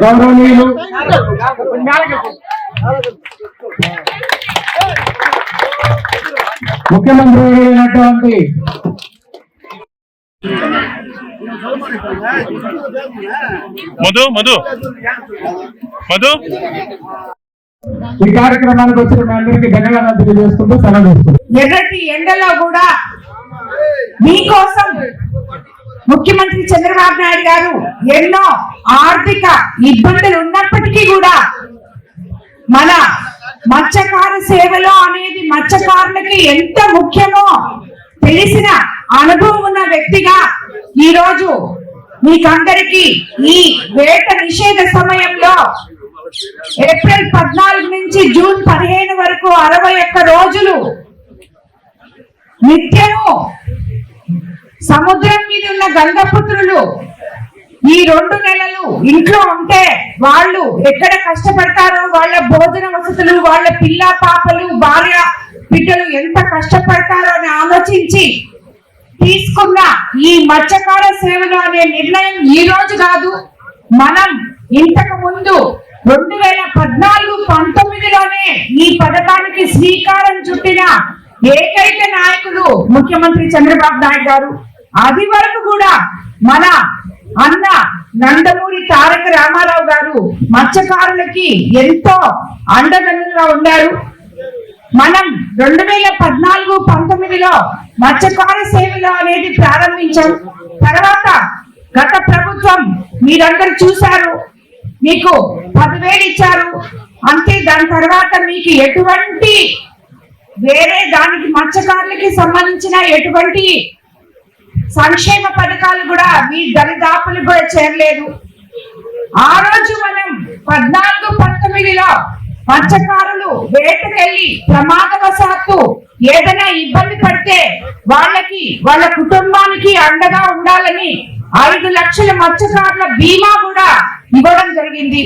గౌరవనీయులు ముఖ్యమంత్రి అయినటువంటి మధు మధు మధు ఈ కార్యక్రమానికి వచ్చిన మీ అందరికీ ధన్యవాదాలు తెలియజేసుకుంటూ సెలవు తీసుకుంటాం. ఎర్రటి ఎండలో కూడా మీకోసం ముఖ్యమంత్రి చంద్రబాబు నాయుడు గారు ఎన్నో ఆర్థిక ఇబ్బందులు ఉన్నప్పటికీ కూడా మన మత్స్యకార సేవలో అనేది మత్స్యకారులకి ఎంత ముఖ్యమో తెలిసిన అనుభవం ఉన్న వ్యక్తిగా ఈ రోజు మీకందరికీ ఈ వేట నిషేధ సమయంలో ఏప్రిల్ 14 నుంచి జూన్ 15 వరకు 61 రోజులు నిత్యము సముద్రం మీద ఉన్న గంగపుత్రులు ఈ 2 నెలలు ఇంట్లో ఉంటే వాళ్ళు ఎక్కడ కష్టపడతారో, వాళ్ళ భోజన వసతులు, వాళ్ళ పిల్ల పాపలు, భార్య బిడ్డలు ఎంత కష్టపడతారో అని ఆలోచించి తీసుకున్న ఈ మత్స్యకార సేవలు అనే నిర్ణయం ఈ రోజు కాదు, మనం ఇంతకు ముందు 2014-19లోనే ఈ పథకానికి శ్రీకారం చుట్టిన ఏకైక నాయకులు ముఖ్యమంత్రి చంద్రబాబు నాయుడు గారు. అది వరకు కూడా మన అన్న నందమూరి తారక రామారావు గారు మత్స్యకారులకి ఎంతో అండదండగా ఉన్నారు. మనం 2014-19లో మత్స్యకార సేవలు అనేది ప్రారంభించాం. తర్వాత గత ప్రభుత్వం మీరందరూ చూశారు, మీకు 10,000 ఇచ్చారు అంతే. దాని తర్వాత మీకు ఎటువంటి వేరే దానికి మత్స్యకారులకి సంబంధించిన ఎటువంటి సంక్షేమ పథకాలు కూడా మీ దరిదాపులు కూడా చేరలేదు. ఆ రోజు మనం 14-19లో మత్స్యకారులు వేటకెళ్ళి ప్రమాదవశాత్తు ఏదైనా ఇబ్బంది పడితే వాళ్ళకి వాళ్ళ కుటుంబానికి అండగా ఉండాలని 5 లక్షల మత్స్యకారుల బీమా కూడా ఇవ్వడం జరిగింది.